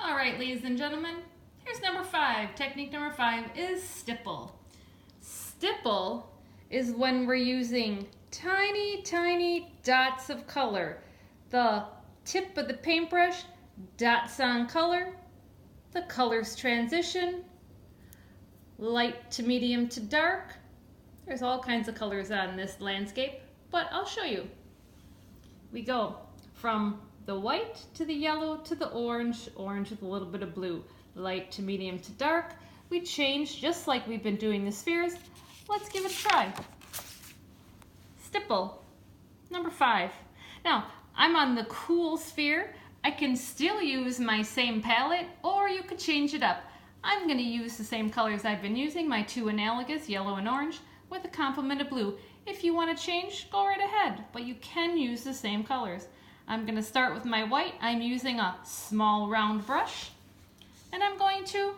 All right, ladies and gentlemen, here's number 5. Technique number 5 is stipple. Stipple is when we're using tiny, tiny dots of color. The tip of the paintbrush dots on color, the colors transition, light to medium to dark. There's all kinds of colors on this landscape, but I'll show you. We go from the white to the yellow to the orange, orange with a little bit of blue, light to medium to dark. We change just like we've been doing the spheres. Let's give it a try. Stipple, number 5. Now, I'm on the cool sphere. I can still use my same palette, or you could change it up. I'm going to use the same colors I've been using, my 2 analogous, yellow and orange, with a complement of blue. If you want to change, go right ahead, but you can use the same colors. I'm going to start with my white. I'm using a small round brush, and I'm going to,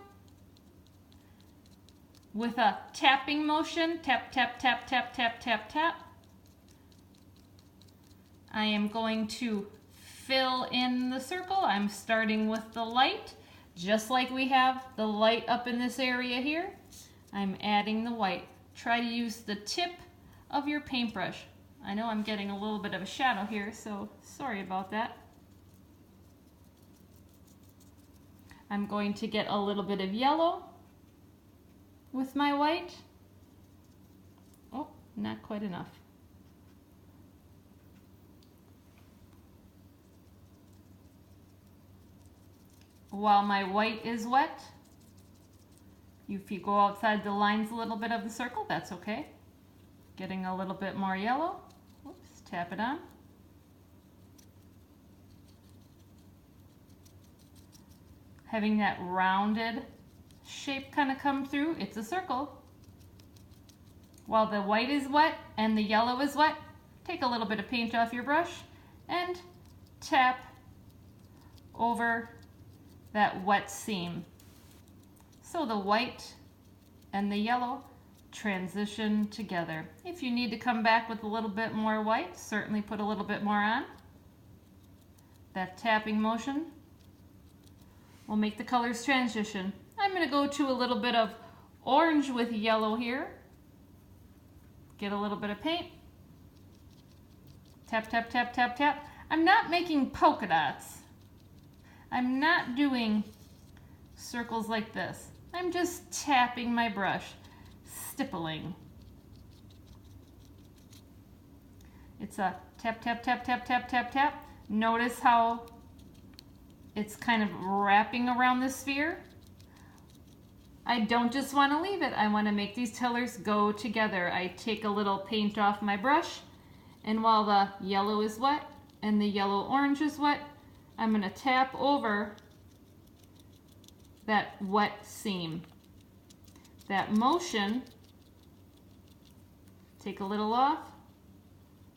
with a tapping motion, tap, tap, tap, tap, tap, tap, tap, I am going to fill in the circle. I'm starting with the light, just like we have the light up in this area here. I'm adding the white. Try to use the tip of your paintbrush. I know I'm getting a little bit of a shadow here, so sorry about that. I'm going to get a little bit of yellow with my white. Oh, not quite enough. While my white is wet, if you go outside the lines a little bit of the circle, that's okay. Getting a little bit more yellow. Oops, tap it on. Having that rounded shape kind of come through, it's a circle. While the white is wet and the yellow is wet, take a little bit of paint off your brush and tap over that wet seam. So the white and the yellow transition together. If you need to come back with a little bit more white, certainly put a little bit more on. That tapping motion will make the colors transition. I'm going to go to a little bit of orange with yellow here. Get a little bit of paint. Tap, tap, tap, tap, tap. I'm not making polka dots. I'm not doing circles like this. I'm just tapping my brush, stippling. It's a tap, tap, tap, tap, tap, tap, tap. Notice how it's kind of wrapping around the sphere. I don't just want to leave it. I want to make these colors go together. I take a little paint off my brush, and while the yellow is wet and the yellow-orange is wet, I'm going to tap over that wet seam. That motion, take a little off,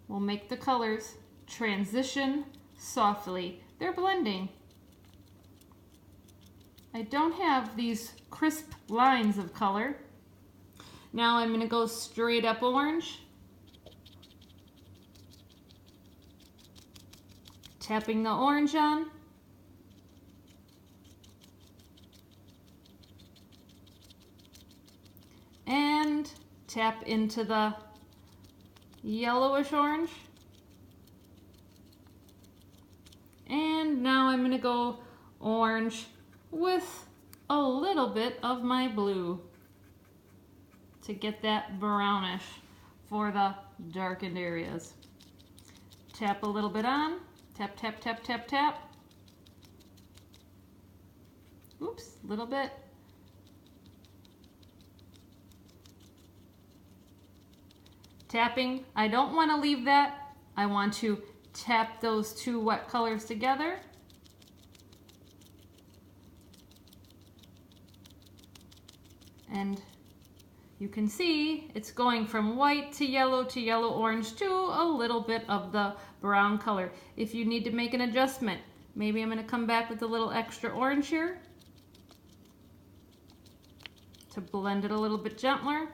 will make the colors transition softly. They're blending. I don't have these crisp lines of color. Now I'm going to go straight up orange. Tapping the orange on. And tap into the yellowish orange. And now I'm going to go orange with a little bit of my blue to get that brownish for the darkened areas. Tap a little bit on. Tap, tap, tap, tap, tap. Oops, a little bit. Tapping, I don't want to leave that. I want to tap those 2 wet colors together. And you can see it's going from white to yellow orange to a little bit of the brown color. If you need to make an adjustment, maybe I'm going to come back with a little extra orange here to blend it a little bit gentler.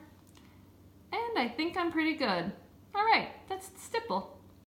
And I think I'm pretty good. All right, that's the stipple.